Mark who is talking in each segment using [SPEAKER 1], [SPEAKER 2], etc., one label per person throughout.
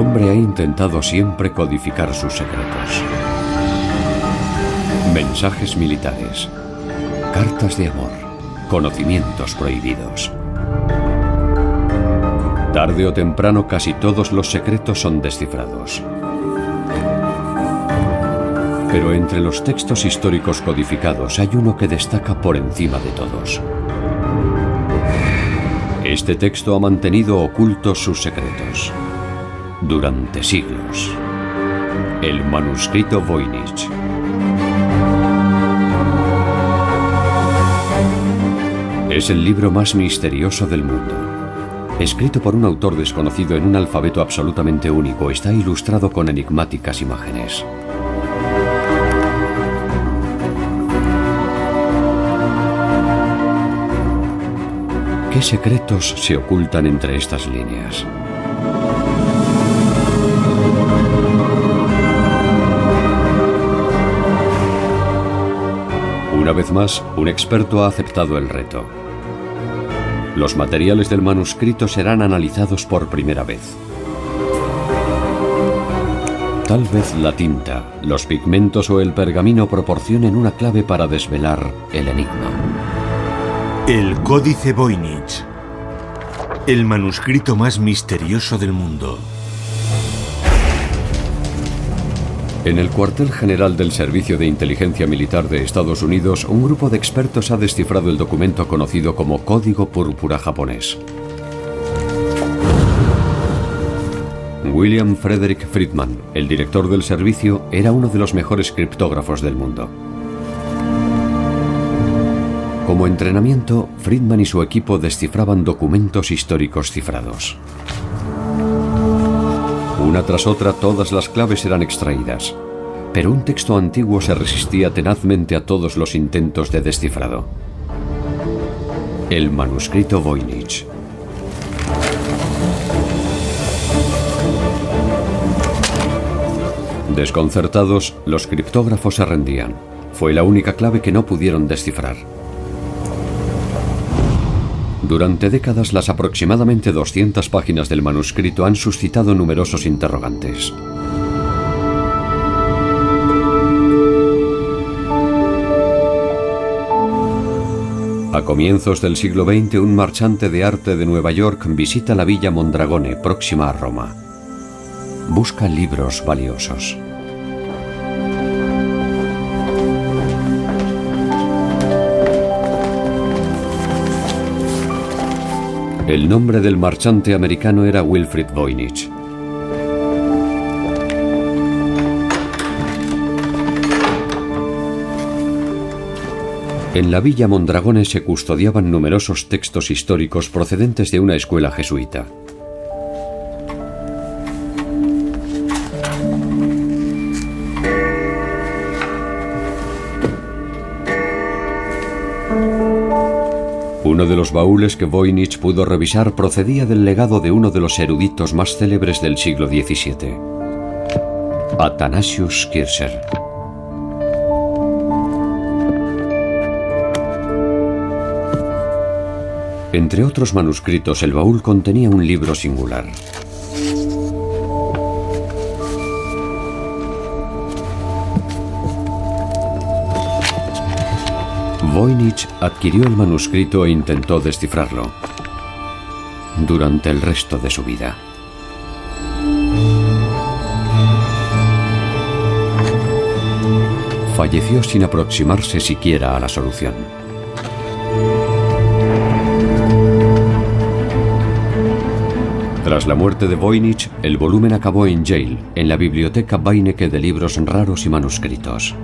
[SPEAKER 1] hombre ha intentado siempre codificar sus secretos. Mensajes militares, cartas de amor, conocimientos prohibidos. Tarde o temprano casi todos los secretos son descifrados. Pero entre los textos históricos codificados hay uno que destaca por encima de todos. Este texto ha mantenido ocultos sus secretos durante siglos. El manuscrito Voynich. Es el libro más misterioso del mundo. Escrito por un autor desconocido en un alfabeto absolutamente único, está ilustrado con enigmáticas imágenes. ¿Qué secretos se ocultan entre estas líneas? Una vez más, un experto ha aceptado el reto. Los materiales del manuscrito serán analizados por primera vez. Tal vez la tinta, los pigmentos o el pergamino proporcionen una clave para desvelar el enigma.
[SPEAKER 2] El Códice Voynich, el manuscrito más misterioso del mundo.
[SPEAKER 1] En el cuartel general del Servicio de Inteligencia Militar de Estados Unidos, un grupo de expertos ha descifrado el documento conocido como Código Púrpura japonés. William Frederick Friedman, el director del servicio, era uno de los mejores criptógrafos del mundo. Como entrenamiento, Friedman y su equipo descifraban documentos históricos cifrados. Una tras otra, todas las claves eran extraídas, pero un texto antiguo se resistía tenazmente a todos los intentos de descifrado. El manuscrito Voynich. Desconcertados, los criptógrafos se rendían. Fue la única clave que no pudieron descifrar. Durante décadas, las aproximadamente 200 páginas del manuscrito han suscitado numerosos interrogantes. A comienzos del siglo XX, un marchante de arte de Nueva York visita la villa Mondragone, próxima a Roma. Busca libros valiosos. El nombre del marchante americano era Wilfrid Voynich. En la villa Mondragone se custodiaban numerosos textos históricos procedentes de una escuela jesuita. Uno de los baúles que Voynich pudo revisar procedía del legado de uno de los eruditos más célebres del siglo XVII, Athanasius Kircher. Entre otros manuscritos, el baúl contenía un libro singular. Voynich adquirió el manuscrito e intentó descifrarlo durante el resto de su vida. Falleció sin aproximarse siquiera a la solución. Tras la muerte de Voynich, el volumen acabó en Yale, en la biblioteca Beinecke de libros raros y manuscritos.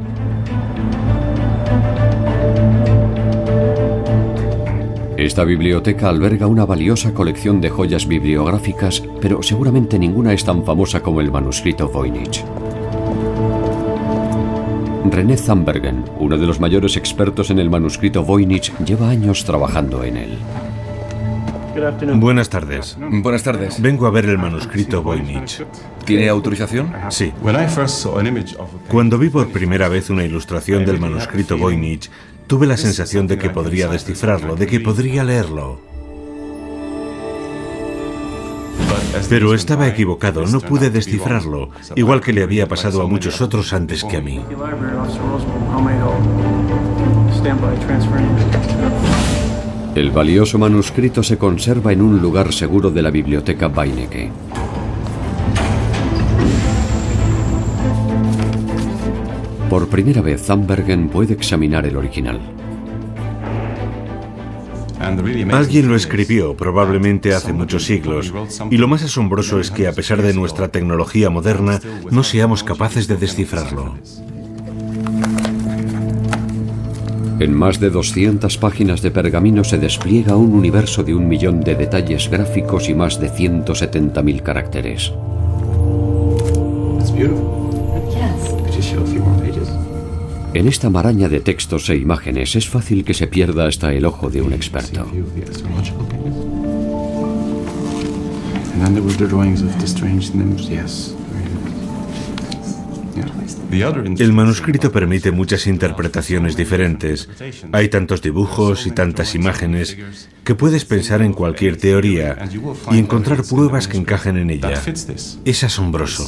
[SPEAKER 1] Esta biblioteca alberga una valiosa colección de joyas bibliográficas, pero seguramente ninguna es tan famosa como el manuscrito Voynich. René Zambergen, uno de los mayores expertos en el manuscrito Voynich, lleva años trabajando en él.
[SPEAKER 2] Buenas tardes.
[SPEAKER 3] Buenas tardes.
[SPEAKER 2] Vengo a ver el manuscrito Voynich.
[SPEAKER 3] ¿Tiene autorización?
[SPEAKER 2] Sí. Cuando vi por primera vez una ilustración del manuscrito Voynich, tuve la sensación de que podría descifrarlo, de que podría leerlo. Pero estaba equivocado, no pude descifrarlo, igual que le había pasado a muchos otros antes que a mí.
[SPEAKER 1] El valioso manuscrito se conserva en un lugar seguro de la biblioteca Beinecke. Por primera vez, Zandbergen puede examinar el original.
[SPEAKER 2] Alguien lo escribió, probablemente hace muchos siglos, y lo más asombroso es que a pesar de nuestra tecnología moderna, no seamos capaces de descifrarlo.
[SPEAKER 1] En más de 200 páginas de pergamino se despliega un universo de 1 millón de detalles gráficos y más de 170.000 caracteres. En esta maraña de textos e imágenes es fácil que se pierda hasta el ojo de un experto.
[SPEAKER 2] El manuscrito permite muchas interpretaciones diferentes. Hay tantos dibujos y tantas imágenes que puedes pensar en cualquier teoría y encontrar pruebas que encajen en ella. Es asombroso.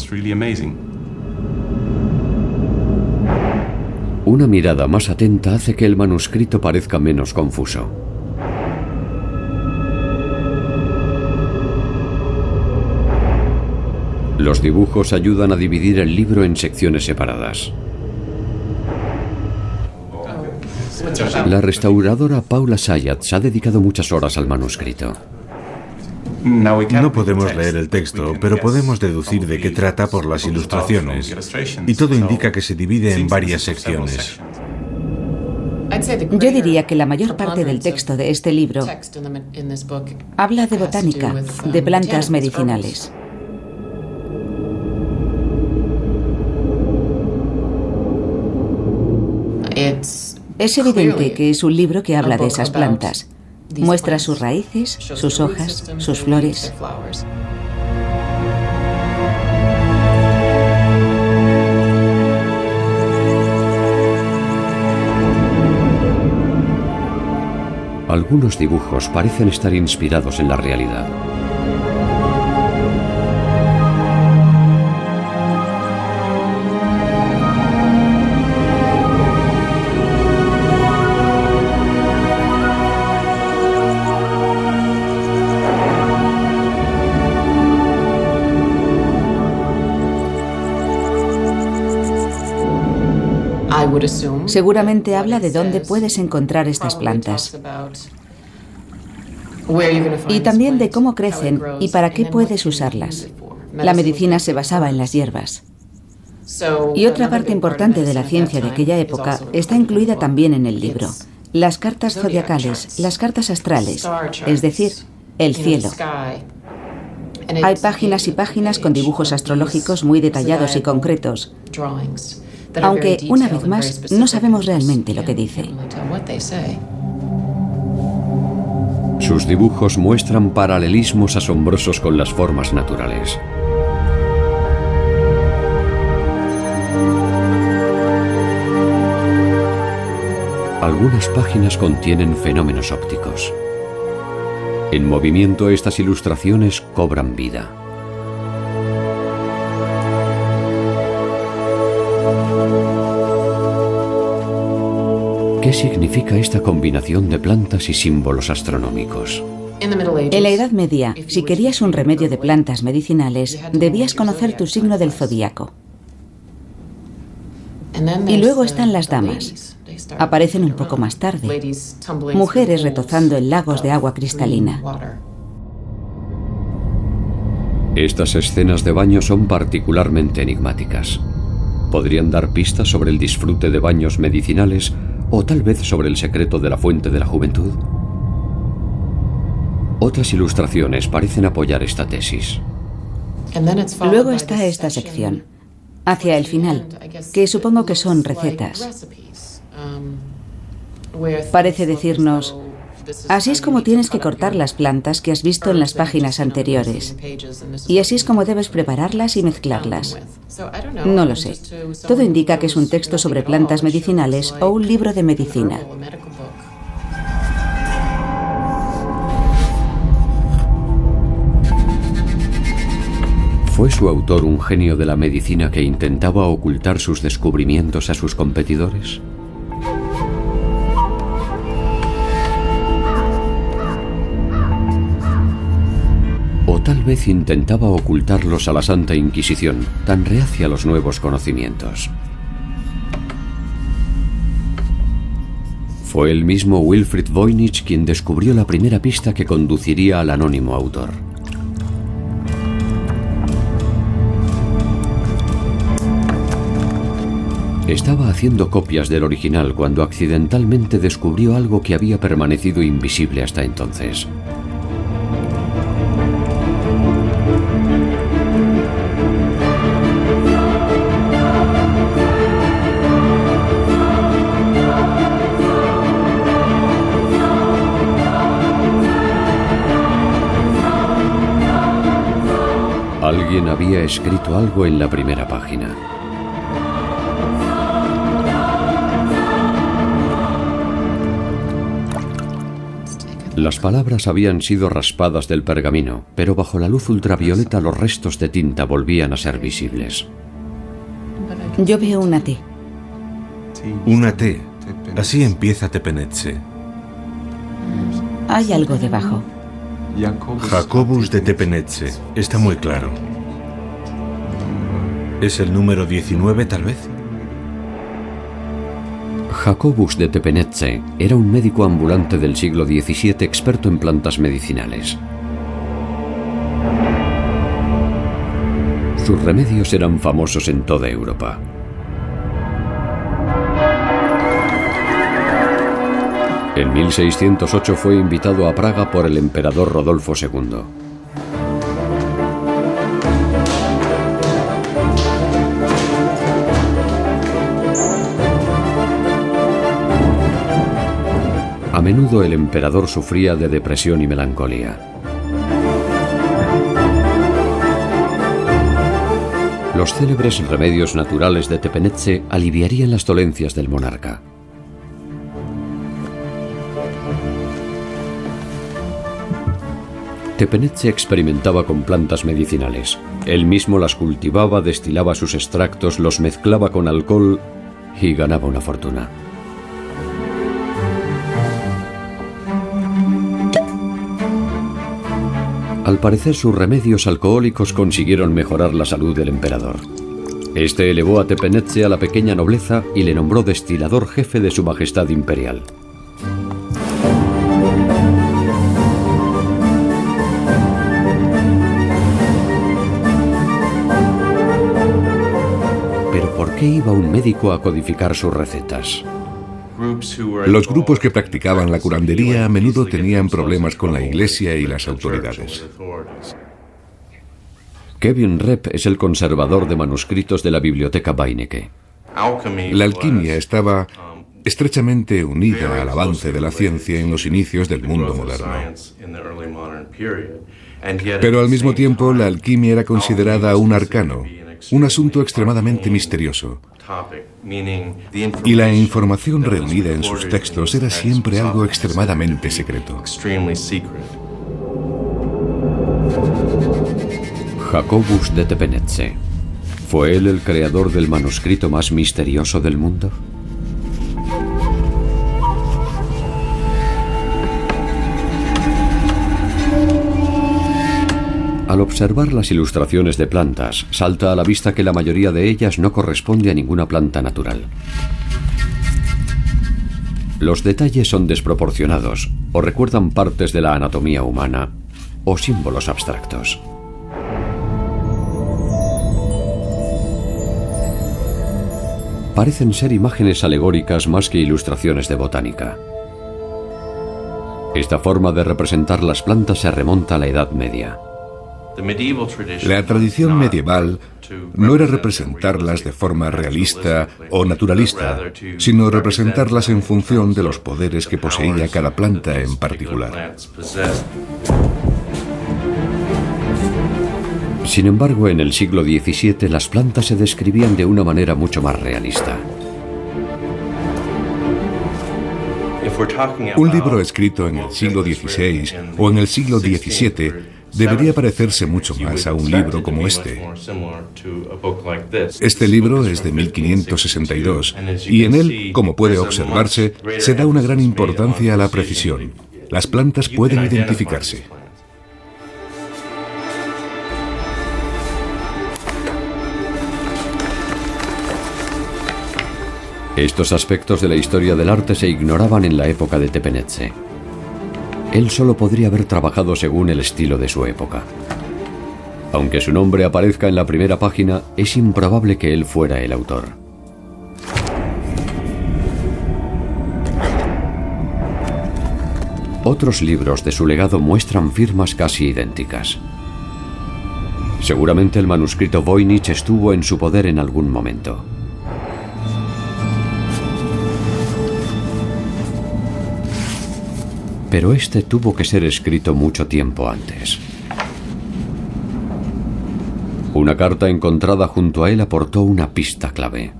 [SPEAKER 1] Una mirada más atenta hace que el manuscrito parezca menos confuso. Los dibujos ayudan a dividir el libro en secciones separadas. La restauradora Paula Zayats ha dedicado muchas horas al manuscrito.
[SPEAKER 2] No podemos leer el texto, pero podemos deducir de qué trata por las ilustraciones. Y todo indica que se divide en varias secciones.
[SPEAKER 4] Yo diría que la mayor parte del texto de este libro habla de botánica, de plantas medicinales. Es evidente que es un libro que habla de esas plantas. Muestra sus raíces, sus hojas, sus flores.
[SPEAKER 1] Algunos dibujos parecen estar inspirados en la realidad.
[SPEAKER 4] Seguramente habla de dónde puedes encontrar estas plantas. Y también de cómo crecen y para qué puedes usarlas. La medicina se basaba en las hierbas. Y otra parte importante de la ciencia de aquella época está incluida también en el libro. Las cartas zodiacales, las cartas astrales, es decir, el cielo. Hay páginas y páginas con dibujos astrológicos muy detallados y concretos, aunque, una vez más, no sabemos realmente lo que dice.
[SPEAKER 1] Sus dibujos muestran paralelismos asombrosos con las formas naturales. Algunas páginas contienen fenómenos ópticos. En movimiento, estas ilustraciones cobran vida. ¿Qué significa esta combinación de plantas y símbolos astronómicos?
[SPEAKER 4] En la Edad Media, si querías un remedio de plantas medicinales, debías conocer tu signo del zodíaco. Y luego están las damas. Aparecen un poco más tarde. Mujeres retozando en lagos de agua cristalina.
[SPEAKER 1] Estas escenas de baño son particularmente enigmáticas. Podrían dar pistas sobre el disfrute de baños medicinales o tal vez sobre el secreto de la fuente de la juventud. Otras ilustraciones parecen apoyar esta tesis.
[SPEAKER 4] Luego está esta sección, hacia el final, que supongo que son recetas. Parece decirnos, así es como tienes que cortar las plantas que has visto en las páginas anteriores. Y así es como debes prepararlas y mezclarlas. No lo sé. Todo indica que es un texto sobre plantas medicinales o un libro de medicina.
[SPEAKER 1] ¿Fue su autor un genio de la medicina que intentaba ocultar sus descubrimientos a sus competidores? O tal vez intentaba ocultarlos a la Santa Inquisición, tan reacia a los nuevos conocimientos. Fue el mismo Wilfrid Voynich quien descubrió la primera pista que conduciría al anónimo autor. Estaba haciendo copias del original cuando accidentalmente descubrió algo que había permanecido invisible hasta entonces. Alguien había escrito algo en la primera página. Las palabras habían sido raspadas del pergamino, pero bajo la luz ultravioleta los restos de tinta volvían a ser visibles.
[SPEAKER 4] Yo veo una T.
[SPEAKER 2] Una T. Así empieza Tepenetze.
[SPEAKER 4] Hay algo debajo.
[SPEAKER 2] Jacobus de Tepenetze. Está muy claro. ¿Es el número 19, tal vez?
[SPEAKER 1] Jacobus de Tepenetze era un médico ambulante del siglo XVII experto en plantas medicinales. Sus remedios eran famosos en toda Europa. En 1608 fue invitado a Praga por el emperador Rodolfo II. A menudo el emperador sufría de depresión y melancolía. Los célebres remedios naturales de Tepenetze aliviarían las dolencias del monarca. Tepenetze experimentaba con plantas medicinales. Él mismo las cultivaba, destilaba sus extractos, los mezclaba con alcohol y ganaba una fortuna. Al parecer, sus remedios alcohólicos consiguieron mejorar la salud del emperador. Este elevó a Tepenetze a la pequeña nobleza y le nombró destilador jefe de su majestad imperial. Pero ¿por qué iba un médico a codificar sus recetas?
[SPEAKER 5] Los grupos que practicaban la curandería a menudo tenían problemas con la Iglesia y las autoridades.
[SPEAKER 1] Kevin Repp es el conservador de manuscritos de la Biblioteca Beinecke.
[SPEAKER 5] La alquimia estaba estrechamente unida al avance de la ciencia en los inicios del mundo moderno. Pero al mismo tiempo, la alquimia era considerada un arcano, un asunto extremadamente misterioso. Y la información reunida en sus textos era siempre algo extremadamente secreto.
[SPEAKER 1] Jacobus de Tepenetze. ¿Fue él el creador del manuscrito más misterioso del mundo? Al observar las ilustraciones de plantas, salta a la vista que la mayoría de ellas no corresponde a ninguna planta natural. Los detalles son desproporcionados, o recuerdan partes de la anatomía humana, o símbolos abstractos. Parecen ser imágenes alegóricas más que ilustraciones de botánica. Esta forma de representar las plantas se remonta a la Edad Media.
[SPEAKER 5] La tradición medieval no era representarlas de forma realista o naturalista, sino representarlas en función de los poderes que poseía cada planta en particular.
[SPEAKER 1] Sin embargo, en el siglo XVII las plantas se describían de una manera mucho más realista.
[SPEAKER 5] Un libro escrito en el siglo XVI o en el siglo XVII debería parecerse mucho más a un libro como este. Este libro es de 1562 y en él, como puede observarse, se da una gran importancia a la precisión. Las plantas pueden identificarse.
[SPEAKER 1] Estos aspectos de la historia del arte se ignoraban en la época de Tepenetxe. Él solo podría haber trabajado según el estilo de su época. Aunque su nombre aparezca en la primera página, es improbable que él fuera el autor. Otros libros de su legado muestran firmas casi idénticas. Seguramente el manuscrito Voynich estuvo en su poder en algún momento. Pero este tuvo que ser escrito mucho tiempo antes. Una carta encontrada junto a él aportó una pista clave.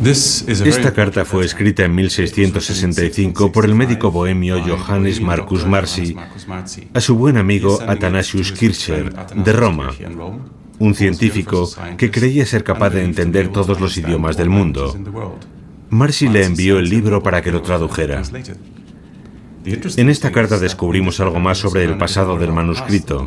[SPEAKER 2] Esta carta fue escrita en 1665 por el médico bohemio Johannes Marcus Marci a su buen amigo Athanasius Kircher de Roma, un científico que creía ser capaz de entender todos los idiomas del mundo. Marci le envió el libro para que lo tradujera. En esta carta descubrimos algo más sobre el pasado del manuscrito.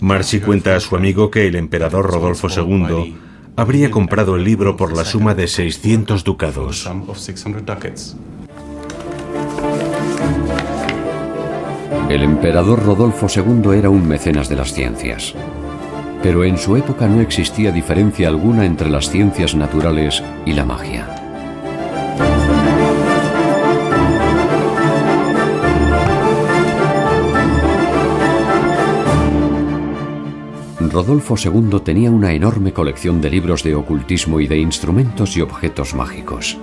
[SPEAKER 2] Marci cuenta a su amigo que el emperador Rodolfo II habría comprado el libro por la suma de 600 ducados.
[SPEAKER 1] El emperador Rodolfo II era un mecenas de las ciencias. Pero en su época no existía diferencia alguna entre las ciencias naturales y la magia. Rodolfo II tenía una enorme colección de libros de ocultismo y de instrumentos y objetos mágicos.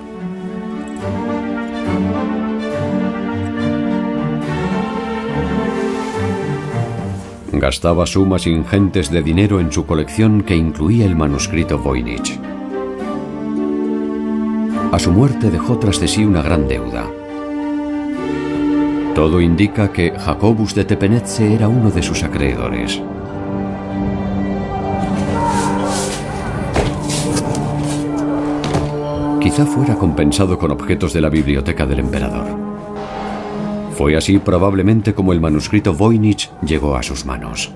[SPEAKER 1] Gastaba sumas ingentes de dinero en su colección que incluía el manuscrito Voynich. A su muerte dejó tras de sí una gran deuda. Todo indica que Jacobus de Tepenetxe era uno de sus acreedores. Quizá fuera compensado con objetos de la biblioteca del emperador. Fue así probablemente como el manuscrito Voynich llegó a sus manos.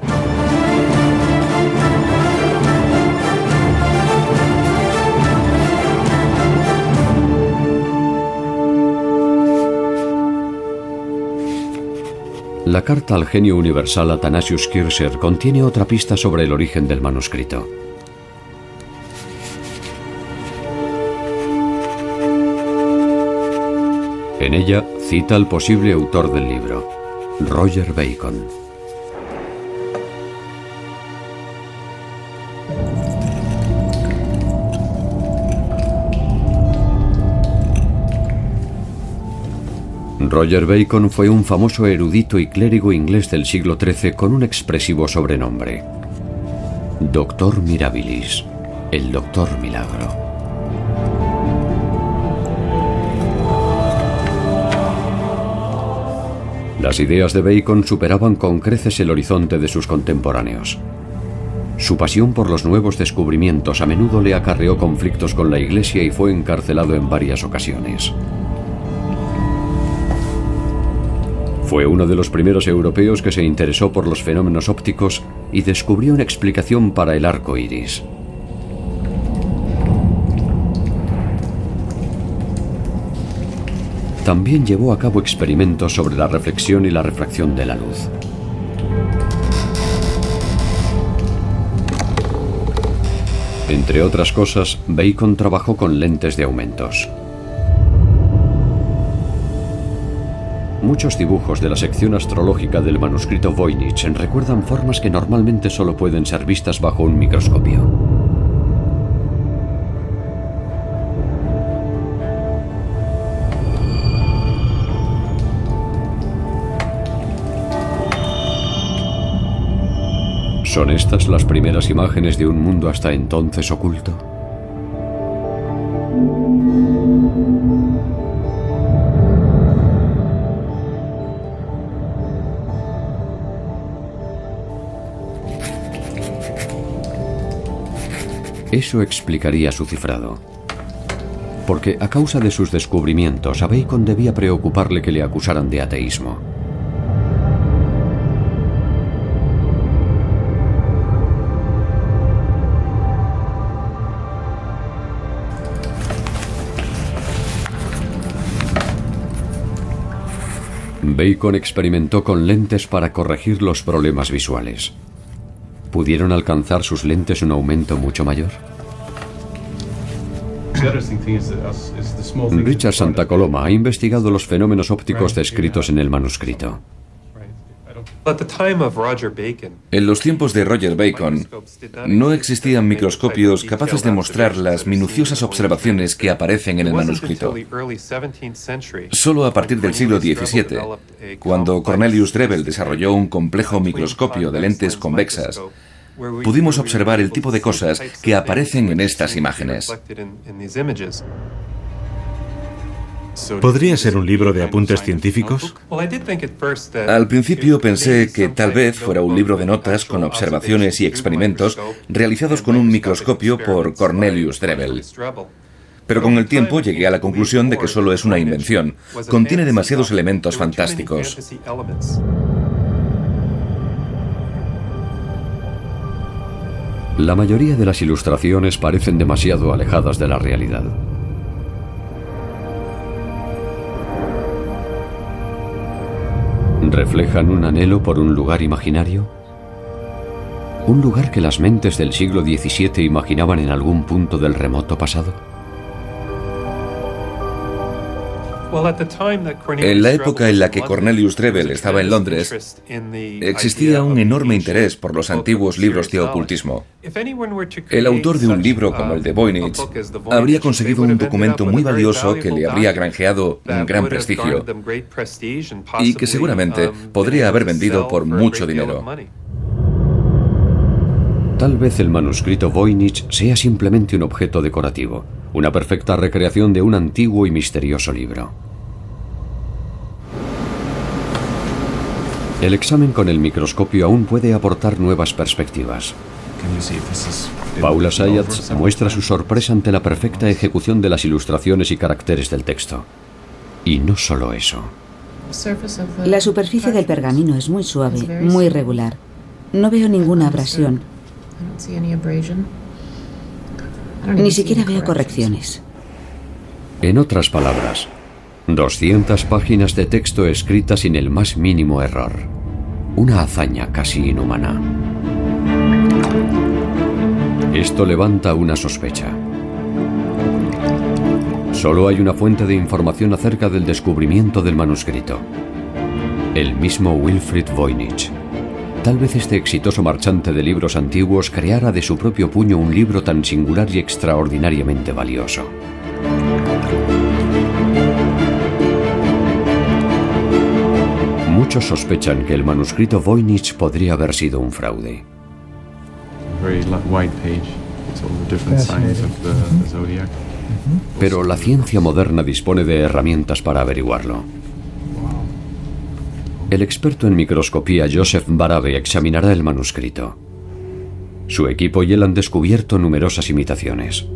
[SPEAKER 1] La carta al genio universal Athanasius Kircher contiene otra pista sobre el origen del manuscrito. En ella cita al posible autor del libro, Roger Bacon. Roger Bacon fue un famoso erudito y clérigo inglés del siglo XIII con un expresivo sobrenombre: Doctor Mirabilis, el Doctor Milagro. Las ideas de Bacon superaban con creces el horizonte de sus contemporáneos. Su pasión por los nuevos descubrimientos a menudo le acarreó conflictos con la Iglesia y fue encarcelado en varias ocasiones. Fue uno de los primeros europeos que se interesó por los fenómenos ópticos y descubrió una explicación para el arco iris. También llevó a cabo experimentos sobre la reflexión y la refracción de la luz. Entre otras cosas, Bacon trabajó con lentes de aumentos. Muchos dibujos de la sección astrológica del manuscrito Voynich recuerdan formas que normalmente solo pueden ser vistas bajo un microscopio. ¿Son estas las primeras imágenes de un mundo hasta entonces oculto? Eso explicaría su cifrado. Porque a causa de sus descubrimientos, a Bacon debía preocuparle que le acusaran de ateísmo. Bacon experimentó con lentes para corregir los problemas visuales. ¿Pudieron alcanzar sus lentes un aumento mucho mayor? Richard Santa Coloma ha investigado los fenómenos ópticos descritos en el manuscrito.
[SPEAKER 3] En los tiempos de Roger Bacon, no existían microscopios capaces de mostrar las minuciosas observaciones que aparecen en el manuscrito. Solo a partir del siglo XVII, cuando Cornelius Drebbel desarrolló un complejo microscopio de lentes convexas, pudimos observar el tipo de cosas que aparecen en estas imágenes.
[SPEAKER 2] ¿Podría ser un libro de apuntes científicos?
[SPEAKER 3] Al principio pensé que tal vez fuera un libro de notas con observaciones y experimentos realizados con un microscopio por Cornelius Drebbel. Pero con el tiempo llegué a la conclusión de que solo es una invención. Contiene demasiados elementos fantásticos.
[SPEAKER 1] La mayoría de las ilustraciones parecen demasiado alejadas de la realidad. ¿Reflejan un anhelo por un lugar imaginario? ¿Un lugar que las mentes del siglo XVII imaginaban en algún punto del remoto pasado?
[SPEAKER 3] En la época en la que Cornelius Drebbel estaba en Londres, existía un enorme interés por los antiguos libros de ocultismo. El autor de un libro como el de Voynich habría conseguido un documento muy valioso que le habría granjeado un gran prestigio y que seguramente podría haber vendido por mucho dinero.
[SPEAKER 1] Tal vez el manuscrito Voynich sea simplemente un objeto decorativo, una perfecta recreación de un antiguo y misterioso libro. El examen con el microscopio aún puede aportar nuevas perspectivas. Paula Zayats muestra su sorpresa ante la perfecta ejecución de las ilustraciones y caracteres del texto. Y no solo eso.
[SPEAKER 4] La superficie del pergamino es muy suave, muy regular. No veo ninguna abrasión. Ni siquiera veo correcciones.
[SPEAKER 1] En otras palabras, 200 páginas de texto escritas sin el más mínimo error. Una hazaña casi inhumana. Esto levanta una sospecha. Solo hay una fuente de información acerca del descubrimiento del manuscrito. El mismo Wilfrid Voynich. Tal vez este exitoso marchante de libros antiguos creara de su propio puño un libro tan singular y extraordinariamente valioso. Muchos sospechan que el manuscrito Voynich podría haber sido un fraude. Pero la ciencia moderna dispone de herramientas para averiguarlo. El experto en microscopía Joseph Barabe examinará el manuscrito. Su equipo y él han descubierto numerosas imitaciones.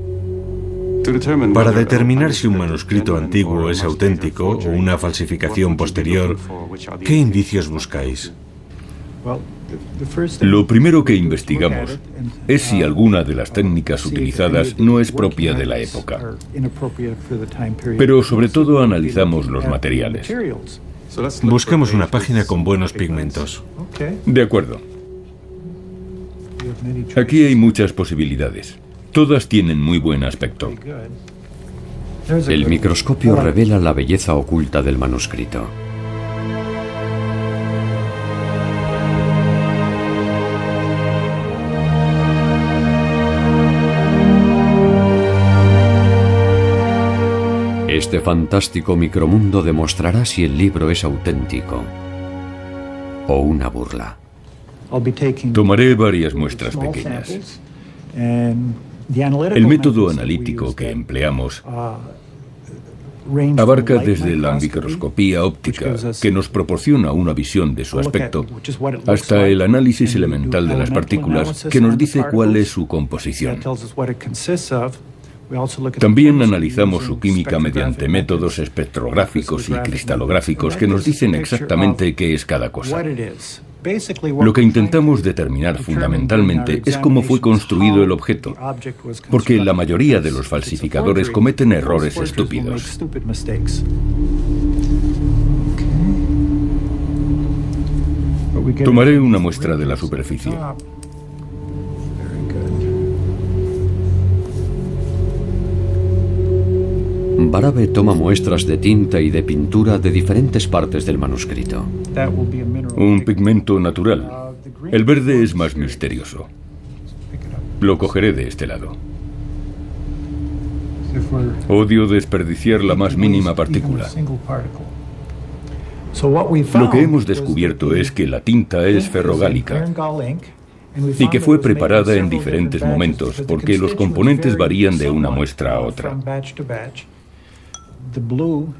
[SPEAKER 2] Para determinar si un manuscrito antiguo es auténtico o una falsificación posterior, ¿qué indicios buscáis?
[SPEAKER 6] Lo primero que investigamos es si alguna de las técnicas utilizadas no es propia de la época. Pero sobre todo analizamos los materiales.
[SPEAKER 2] Buscamos una página con buenos pigmentos.
[SPEAKER 6] De acuerdo. Aquí hay muchas posibilidades. Todas tienen muy buen aspecto.
[SPEAKER 1] El microscopio revela la belleza oculta del manuscrito. Este fantástico micromundo demostrará si el libro es auténtico o una burla.
[SPEAKER 6] Tomaré varias muestras pequeñas. El método analítico que empleamos Abarca desde la microscopía óptica, que nos proporciona una visión de su aspecto, hasta el análisis elemental de las partículas, que nos dice cuál es su composición. También analizamos su química mediante métodos espectrográficos y cristalográficos que nos dicen exactamente qué es cada cosa. Lo que intentamos determinar fundamentalmente es cómo fue construido el objeto, porque la mayoría de los falsificadores cometen errores estúpidos. Tomaré una muestra de la superficie.
[SPEAKER 1] Barabe toma muestras de tinta y de pintura de diferentes partes del manuscrito.
[SPEAKER 6] Un pigmento natural. El verde es más misterioso. Lo cogeré de este lado. Odio desperdiciar la más mínima partícula. Lo que hemos descubierto es que la tinta es ferrogálica y que fue preparada en diferentes momentos porque los componentes varían de una muestra a otra.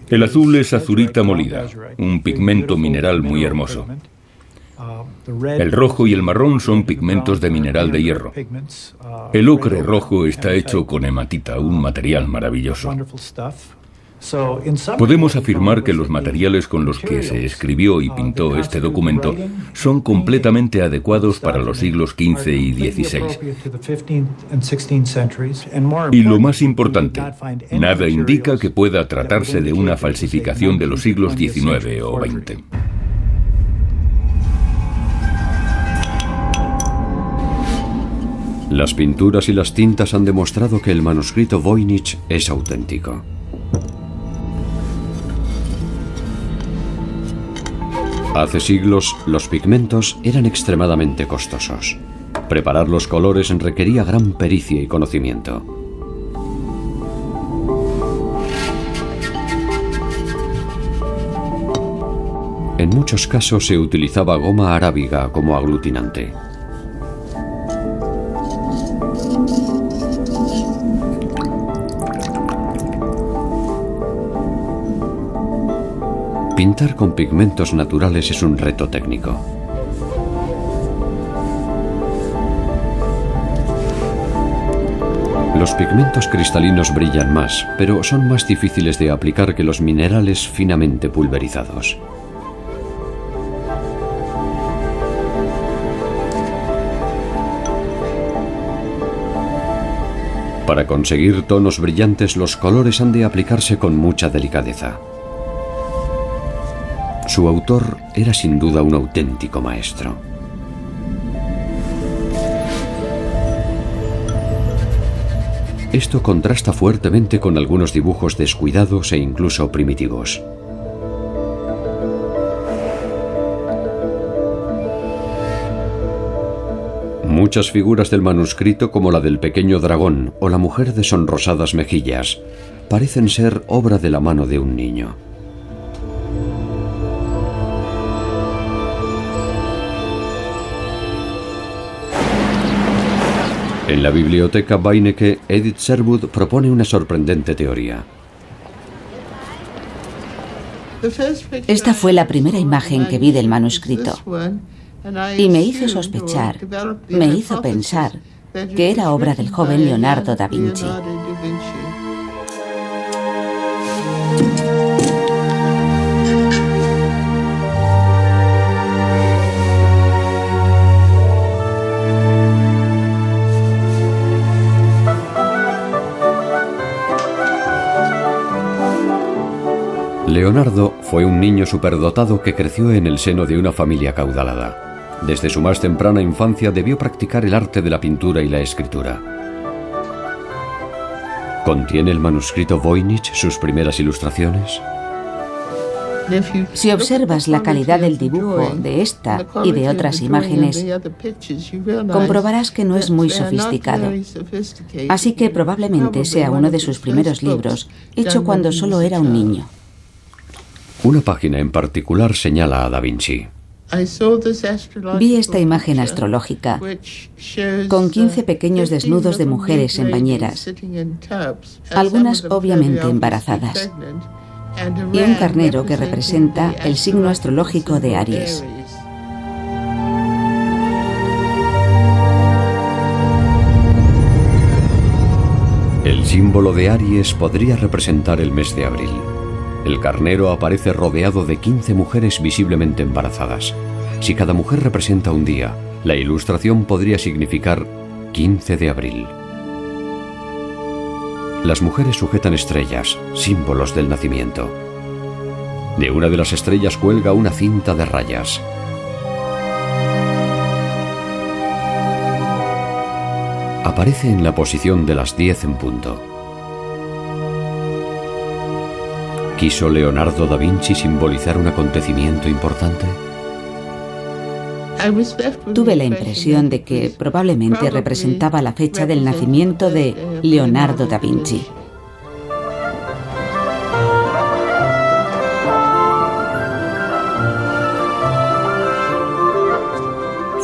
[SPEAKER 6] El azul es azurita molida, un pigmento mineral muy hermoso. El rojo y el marrón son pigmentos de mineral de hierro. El ocre rojo está hecho con hematita, un material maravilloso. Podemos afirmar que los materiales con los que se escribió y pintó este documento son completamente adecuados para los siglos XV y XVI. Y lo más importante, nada indica que pueda tratarse de una falsificación de los siglos XIX o XX.
[SPEAKER 1] Las pinturas y las tintas han demostrado que el manuscrito Voynich es auténtico. Hace siglos, los pigmentos eran extremadamente costosos. Preparar los colores requería gran pericia y conocimiento. En muchos casos se utilizaba goma arábiga como aglutinante. Pintar con pigmentos naturales es un reto técnico. Los pigmentos cristalinos brillan más, pero son más difíciles de aplicar que los minerales finamente pulverizados. Para conseguir tonos brillantes, los colores han de aplicarse con mucha delicadeza. Su autor era sin duda un auténtico maestro. Esto contrasta fuertemente con algunos dibujos descuidados e incluso primitivos. Muchas figuras del manuscrito, como la del pequeño dragón o la mujer de sonrosadas mejillas, parecen ser obra de la mano de un niño. En la biblioteca Beinecke, Edith Sherwood propone una sorprendente teoría.
[SPEAKER 4] Esta fue la primera imagen que vi del manuscrito y me hizo sospechar, me hizo pensar que era obra del joven Leonardo da Vinci.
[SPEAKER 1] Leonardo fue un niño superdotado que creció en el seno de una familia acaudalada. Desde su más temprana infancia debió practicar el arte de la pintura y la escritura. ¿Contiene el manuscrito Voynich sus primeras ilustraciones?
[SPEAKER 4] Si observas la calidad del dibujo de esta y de otras imágenes, comprobarás que no es muy sofisticado. Así que probablemente sea uno de sus primeros libros, hecho cuando solo era un niño.
[SPEAKER 1] Una página en particular señala a Da Vinci.
[SPEAKER 4] Vi esta imagen astrológica con 15 pequeños desnudos de mujeres en bañeras, algunas obviamente embarazadas, y un carnero que representa el signo astrológico de Aries.
[SPEAKER 1] El símbolo de Aries podría representar el mes de abril. El carnero aparece rodeado de 15 mujeres visiblemente embarazadas. Si cada mujer representa un día, la ilustración podría significar 15 de abril. Las mujeres sujetan estrellas, símbolos del nacimiento. De una de las estrellas cuelga una cinta de rayas. Aparece en la posición de las 10 en punto. ¿Quiso Leonardo da Vinci simbolizar un acontecimiento importante?
[SPEAKER 4] Tuve la impresión de que probablemente representaba la fecha del nacimiento de Leonardo da Vinci.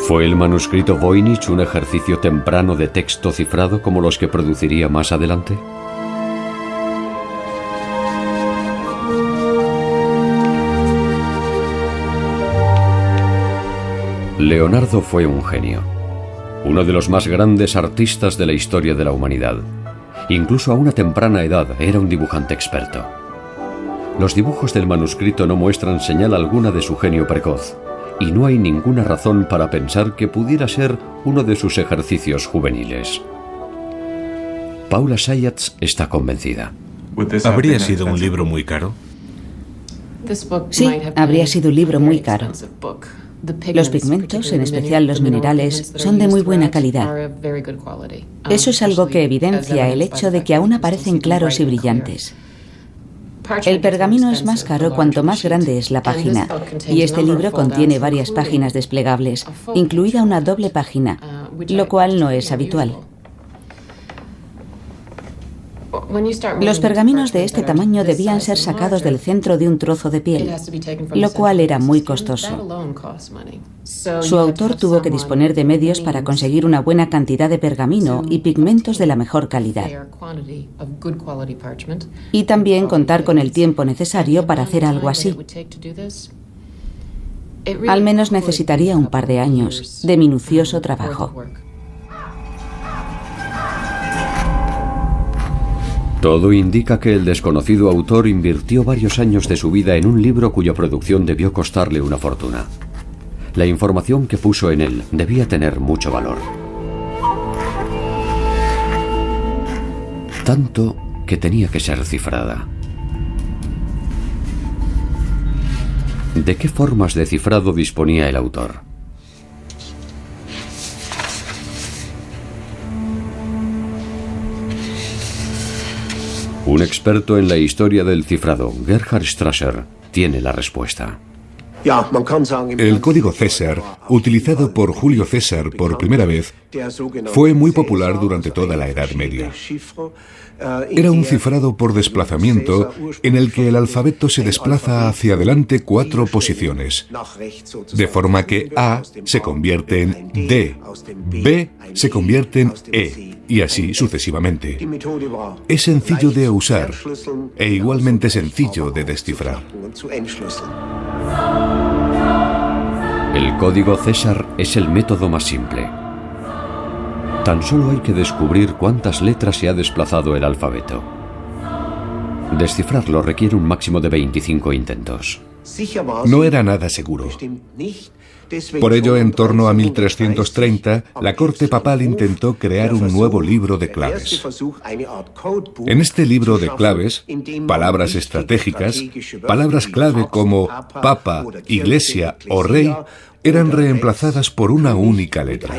[SPEAKER 1] ¿Fue el manuscrito Voynich un ejercicio temprano de texto cifrado como los que produciría más adelante? Leonardo fue un genio, uno de los más grandes artistas de la historia de la humanidad. Incluso a una temprana edad era un dibujante experto. Los dibujos del manuscrito no muestran señal alguna de su genio precoz, y no hay ninguna razón para pensar que pudiera ser uno de sus ejercicios juveniles. Paula Zayats está convencida.
[SPEAKER 2] ¿Habría sido un libro muy caro?
[SPEAKER 4] Sí, habría sido un libro muy caro. Los pigmentos, en especial los minerales, son de muy buena calidad. Eso es algo que evidencia el hecho de que aún aparecen claros y brillantes. El pergamino es más caro cuanto más grande es la página, y este libro contiene varias páginas desplegables, incluida una doble página, lo cual no es habitual. Los pergaminos de este tamaño debían ser sacados del centro de un trozo de piel, lo cual era muy costoso. Su autor tuvo que disponer de medios para conseguir una buena cantidad de pergamino y pigmentos de la mejor calidad. Y también contar con el tiempo necesario para hacer algo así. Al menos necesitaría un par de años de minucioso trabajo.
[SPEAKER 1] Todo indica que el desconocido autor invirtió varios años de su vida en un libro cuya producción debió costarle una fortuna. La información que puso en él debía tener mucho valor. Tanto que tenía que ser cifrada. ¿De qué formas de cifrado disponía el autor? Un experto en la historia del cifrado, Gerhard Strasser, tiene la respuesta.
[SPEAKER 5] El código César, utilizado por Julio César por primera vez, fue muy popular durante toda la Edad Media. Era un cifrado por desplazamiento en el que el alfabeto se desplaza hacia adelante 4 posiciones, de forma que A se convierte en D, B se convierte en E, y así sucesivamente. Es sencillo de usar e igualmente sencillo de descifrar.
[SPEAKER 1] El código César es el método más simple. Tan solo hay que descubrir cuántas letras se ha desplazado el alfabeto. Descifrarlo requiere un máximo de 25 intentos.
[SPEAKER 5] No era nada seguro. Por ello, en torno a 1330, la corte papal intentó crear un nuevo libro de claves. En este libro de claves, palabras estratégicas, palabras clave como papa, iglesia o rey, eran reemplazadas por una única letra.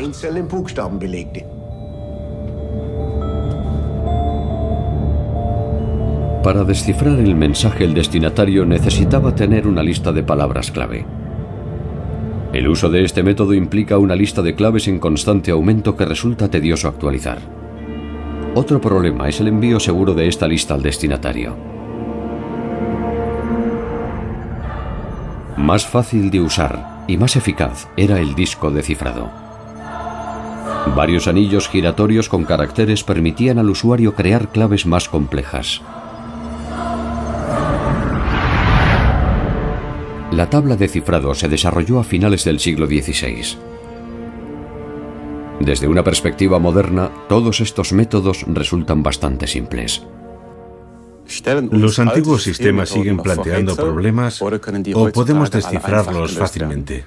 [SPEAKER 1] Para descifrar el mensaje, el destinatario necesitaba tener una lista de palabras clave. El uso de este método implica una lista de claves en constante aumento que resulta tedioso actualizar. Otro problema es el envío seguro de esta lista al destinatario. Más fácil de usar, y más eficaz era el disco de cifrado. Varios anillos giratorios con caracteres permitían al usuario crear claves más complejas. La tabla de cifrado se desarrolló a finales del siglo XVI. Desde una perspectiva moderna, todos estos métodos resultan bastante simples.
[SPEAKER 2] ¿Los antiguos sistemas siguen planteando problemas o podemos descifrarlos fácilmente?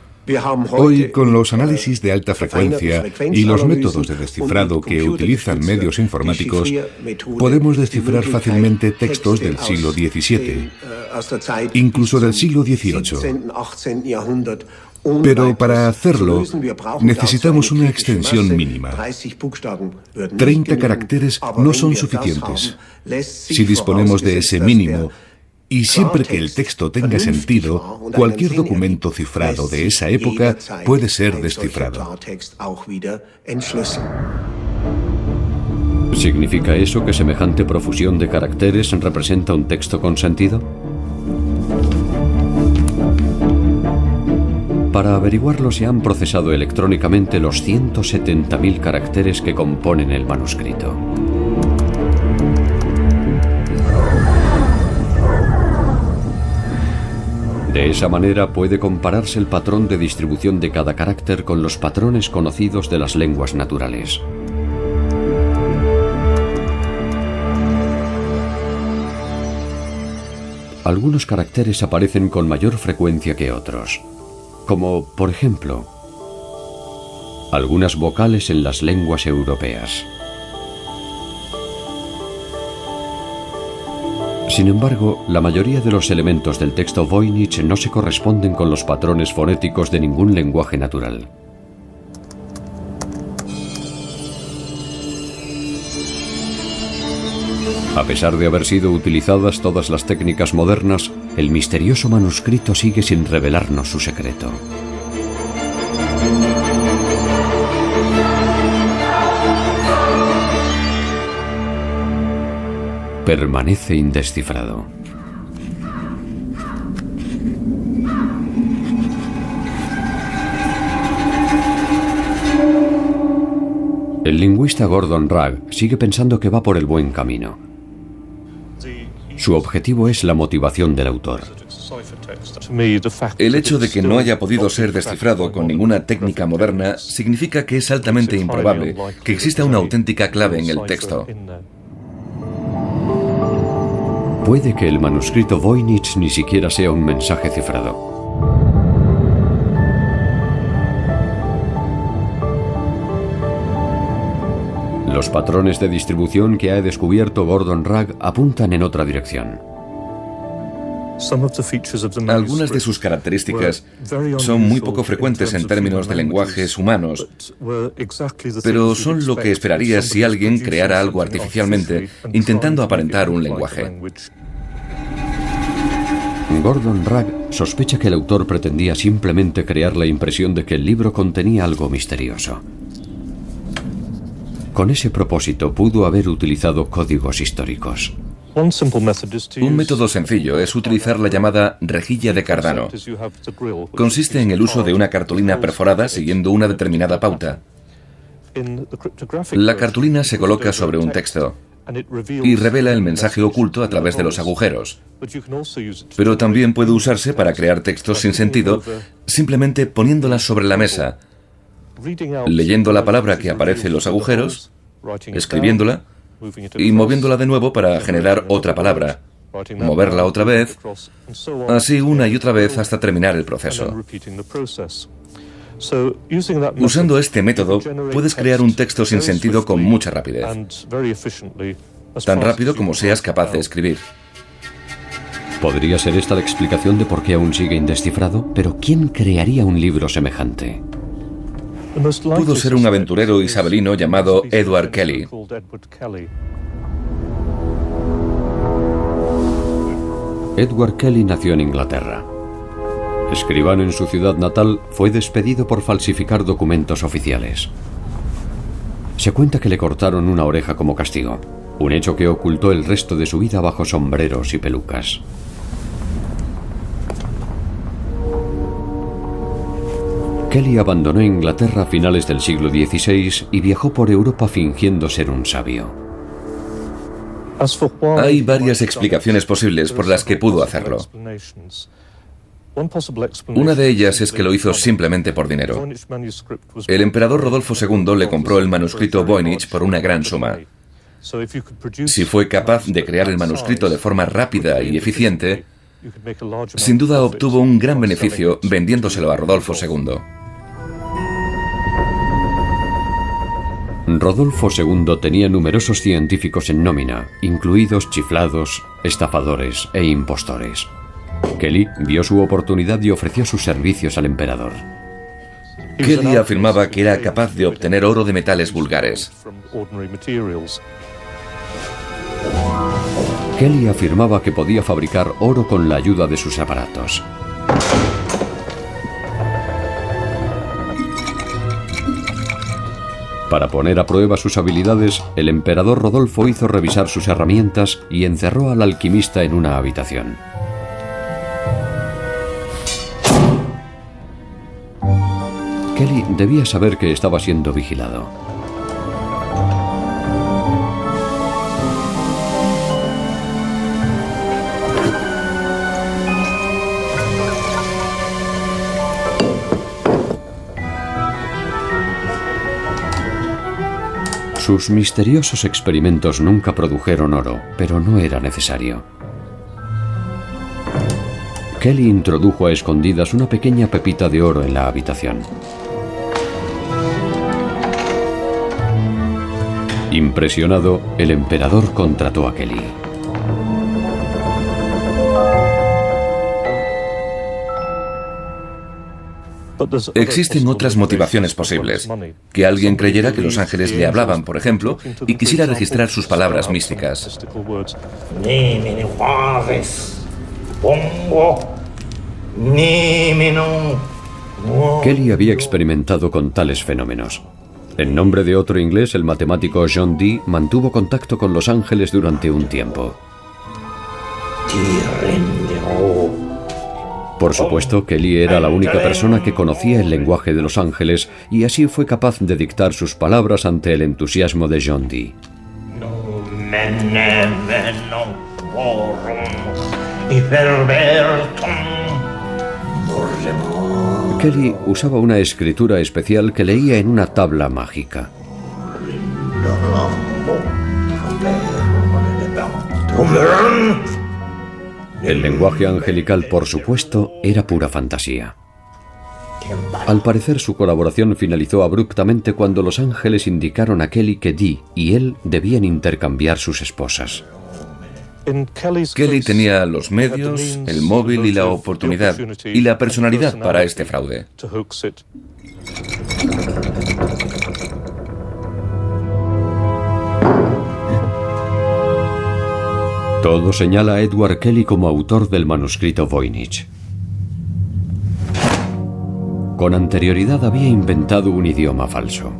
[SPEAKER 5] Hoy, con los análisis de alta frecuencia y los métodos de descifrado que utilizan medios informáticos, podemos descifrar fácilmente textos del siglo XVII, incluso del siglo XVIII. Pero para hacerlo, necesitamos una extensión mínima. 30 caracteres no son suficientes. Si disponemos de ese mínimo, y siempre que el texto tenga sentido, cualquier documento cifrado de esa época puede ser descifrado.
[SPEAKER 1] ¿Significa eso que semejante profusión de caracteres representa un texto con sentido? Para averiguarlo se han procesado electrónicamente los 170.000 caracteres que componen el manuscrito. De esa manera puede compararse el patrón de distribución de cada carácter con los patrones conocidos de las lenguas naturales. Algunos caracteres aparecen con mayor frecuencia que otros, como, por ejemplo, algunas vocales en las lenguas europeas. Sin embargo, la mayoría de los elementos del texto Voynich no se corresponden con los patrones fonéticos de ningún lenguaje natural. A pesar de haber sido utilizadas todas las técnicas modernas, el misterioso manuscrito sigue sin revelarnos su secreto. Permanece indescifrado. El lingüista Gordon Ragg sigue pensando que va por el buen camino. Su objetivo es la motivación del autor.
[SPEAKER 3] El hecho de que no haya podido ser descifrado con ninguna técnica moderna significa que es altamente improbable que exista una auténtica clave en el texto.
[SPEAKER 1] Puede que el manuscrito Voynich ni siquiera sea un mensaje cifrado. Los patrones de distribución que ha descubierto Gordon Ragg apuntan en otra dirección.
[SPEAKER 3] Algunas de sus características son muy poco frecuentes en términos de lenguajes humanos, pero son lo que esperarías si alguien creara algo artificialmente intentando aparentar un lenguaje.
[SPEAKER 1] Gordon Ragg sospecha que el autor pretendía simplemente crear la impresión de que el libro contenía algo misterioso. Con ese propósito pudo haber utilizado códigos históricos.
[SPEAKER 3] Un método sencillo es utilizar la llamada rejilla de Cardano. Consiste en el uso de una cartulina perforada siguiendo una determinada pauta. La cartulina se coloca sobre un texto y revela el mensaje oculto a través de los agujeros. Pero también puede usarse para crear textos sin sentido, simplemente poniéndolas sobre la mesa, leyendo la palabra que aparece en los agujeros, escribiéndola y moviéndola de nuevo para generar otra palabra, moverla otra vez, así una y otra vez hasta terminar el proceso. Usando este método, puedes crear un texto sin sentido con mucha rapidez, tan rápido como seas capaz de escribir.
[SPEAKER 1] ¿Podría ser esta la explicación de por qué aún sigue indescifrado? Pero ¿quién crearía un libro semejante?
[SPEAKER 3] Pudo ser un aventurero isabelino llamado Edward Kelly.
[SPEAKER 1] Edward Kelly nació en Inglaterra. Escribano en su ciudad natal, fue despedido por falsificar documentos oficiales. Se cuenta que le cortaron una oreja como castigo, un hecho que ocultó el resto de su vida bajo sombreros y pelucas. Kelly abandonó Inglaterra a finales del siglo XVI y viajó por Europa fingiendo ser un sabio.
[SPEAKER 3] Hay varias explicaciones posibles por las que pudo hacerlo. Una de ellas es que lo hizo simplemente por dinero. El emperador Rodolfo II le compró el manuscrito Voynich por una gran suma. Si fue capaz de crear el manuscrito de forma rápida y eficiente, sin duda obtuvo un gran beneficio vendiéndoselo a Rodolfo II.
[SPEAKER 1] Rodolfo II tenía numerosos científicos en nómina, incluidos chiflados, estafadores e impostores. Kelly vio su oportunidad y ofreció sus servicios al emperador.
[SPEAKER 3] Kelly afirmaba que era capaz de obtener oro de metales vulgares.
[SPEAKER 1] Kelly afirmaba que podía fabricar oro con la ayuda de sus aparatos. Para poner a prueba sus habilidades, el emperador Rodolfo hizo revisar sus herramientas y encerró al alquimista en una habitación. Kelly debía saber que estaba siendo vigilado. Sus misteriosos experimentos nunca produjeron oro, pero no era necesario. Kelly introdujo a escondidas una pequeña pepita de oro en la habitación. Impresionado, el emperador contrató a Kelly.
[SPEAKER 3] Existen otras motivaciones posibles. Que alguien creyera que los ángeles le hablaban, por ejemplo, y quisiera registrar sus palabras místicas.
[SPEAKER 1] Kelly había experimentado con tales fenómenos. En nombre de otro inglés, el matemático John Dee mantuvo contacto con los ángeles durante un tiempo. Por supuesto, Kelly era la única persona que conocía el lenguaje de los ángeles y así fue capaz de dictar sus palabras ante el entusiasmo de John Dee. Kelly usaba una escritura especial que leía en una tabla mágica. El lenguaje angelical, por supuesto, era pura fantasía. Al parecer, su colaboración finalizó abruptamente cuando los ángeles indicaron a Kelly que Dee y él debían intercambiar sus esposas.
[SPEAKER 3] Kelly tenía los medios, el móvil y la oportunidad, y la personalidad para este fraude.
[SPEAKER 1] Todo señala a Edward Kelly como autor del manuscrito Voynich. Con anterioridad había inventado un idioma falso.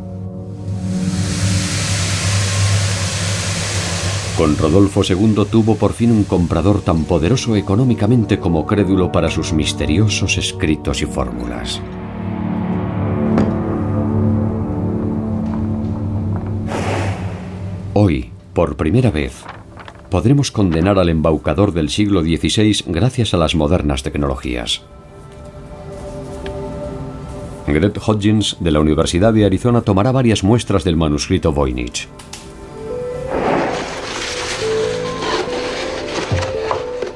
[SPEAKER 1] Con Rodolfo II tuvo por fin un comprador tan poderoso económicamente como crédulo para sus misteriosos escritos y fórmulas. Hoy, por primera vez, podremos condenar al embaucador del siglo XVI gracias a las modernas tecnologías. Greg Hodgins, de la Universidad de Arizona, tomará varias muestras del manuscrito Voynich.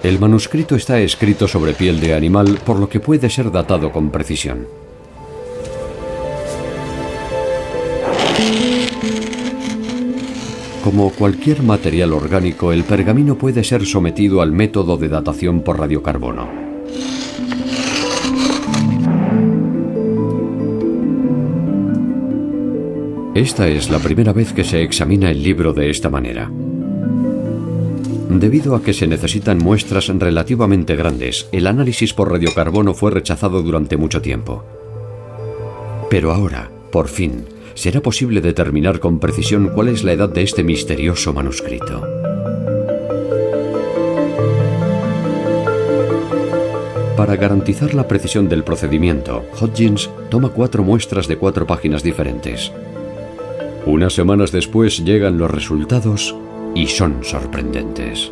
[SPEAKER 1] El manuscrito está escrito sobre piel de animal, por lo que puede ser datado con precisión. Como cualquier material orgánico, el pergamino puede ser sometido al método de datación por radiocarbono. Esta es la primera vez que se examina el libro de esta manera. Debido a que se necesitan muestras relativamente grandes, el análisis por radiocarbono fue rechazado durante mucho tiempo. Pero ahora, por fin, será posible determinar con precisión cuál es la edad de este misterioso manuscrito. Para garantizar la precisión del procedimiento, Hodgins toma 4 muestras de 4 páginas diferentes. Unas semanas después llegan los resultados y son sorprendentes.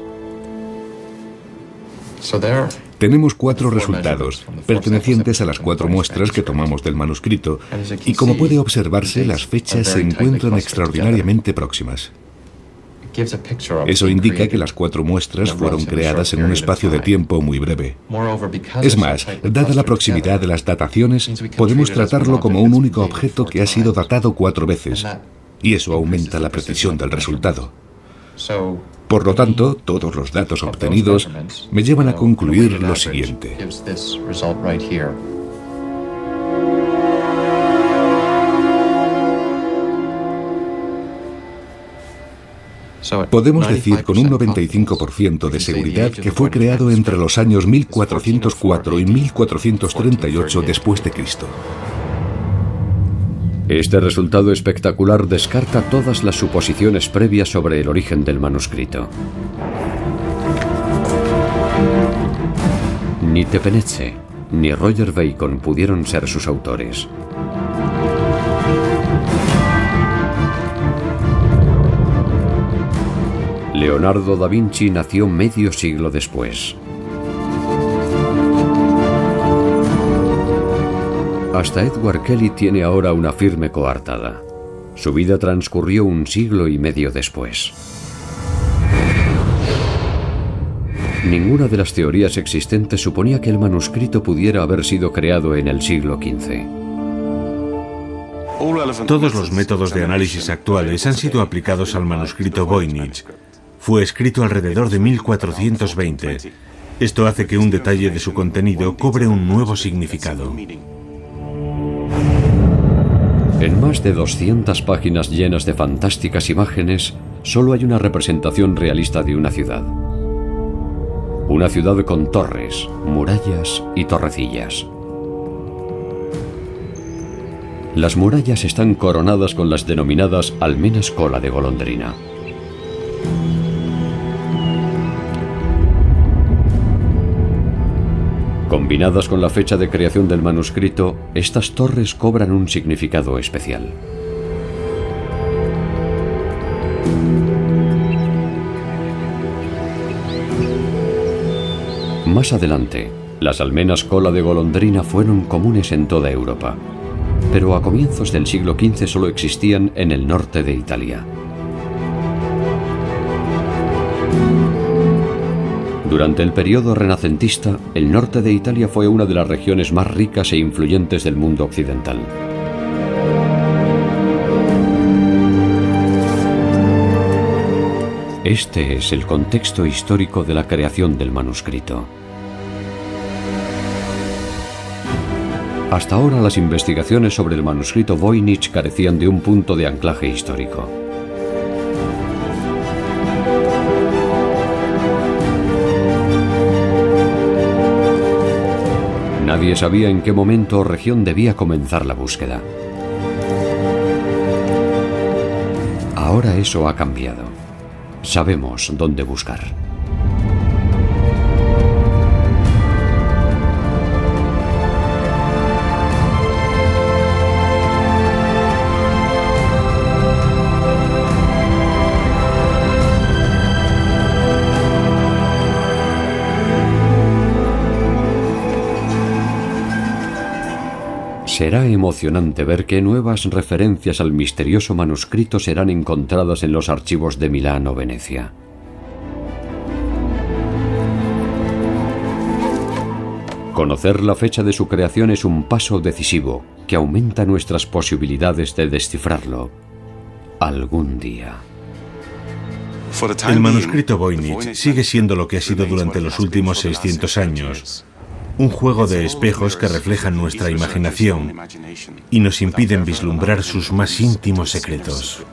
[SPEAKER 5] Tenemos 4 resultados, pertenecientes a las 4 muestras que tomamos del manuscrito, y como puede observarse, las fechas se encuentran extraordinariamente próximas. Eso indica que las 4 muestras fueron creadas en un espacio de tiempo muy breve. Es más, dada la proximidad de las dataciones, podemos tratarlo como un único objeto que ha sido datado 4 veces, y eso aumenta la precisión del resultado. Por lo tanto, todos los datos obtenidos me llevan a concluir lo siguiente. Podemos decir con un 95% de seguridad que fue creado entre los años 1404 y 1438 después de Cristo.
[SPEAKER 1] Este resultado espectacular descarta todas las suposiciones previas sobre el origen del manuscrito. Ni Tepenetze ni Roger Bacon pudieron ser sus autores. Leonardo da Vinci nació medio siglo después. Hasta Edward Kelly tiene ahora una firme coartada. Su vida transcurrió 1 siglo y medio después. Ninguna de las teorías existentes suponía que el manuscrito pudiera haber sido creado en el siglo XV.
[SPEAKER 2] Todos los métodos de análisis actuales han sido aplicados al manuscrito Voynich. Fue escrito alrededor de 1420. Esto hace que un detalle de su contenido cobre un nuevo significado.
[SPEAKER 1] En más de 200 páginas llenas de fantásticas imágenes, solo hay una representación realista de una ciudad. Una ciudad con torres, murallas y torrecillas. Las murallas están coronadas con las denominadas almenas cola de golondrina. Combinadas con la fecha de creación del manuscrito, estas torres cobran un significado especial. Más adelante, las almenas cola de golondrina fueron comunes en toda Europa, pero a comienzos del siglo XV solo existían en el norte de Italia. Durante el periodo renacentista, el norte de Italia fue una de las regiones más ricas e influyentes del mundo occidental. Este es el contexto histórico de la creación del manuscrito. Hasta ahora las investigaciones sobre el manuscrito Voynich carecían de un punto de anclaje histórico. Nadie sabía en qué momento o región debía comenzar la búsqueda. Ahora eso ha cambiado. Sabemos dónde buscar. Será emocionante ver qué nuevas referencias al misterioso manuscrito serán encontradas en los archivos de Milán o Venecia. Conocer la fecha de su creación es un paso decisivo que aumenta nuestras posibilidades de descifrarlo algún día.
[SPEAKER 2] El manuscrito Voynich sigue siendo lo que ha sido durante los últimos 600 años. Un juego de espejos que reflejan nuestra imaginación y nos impiden vislumbrar sus más íntimos secretos.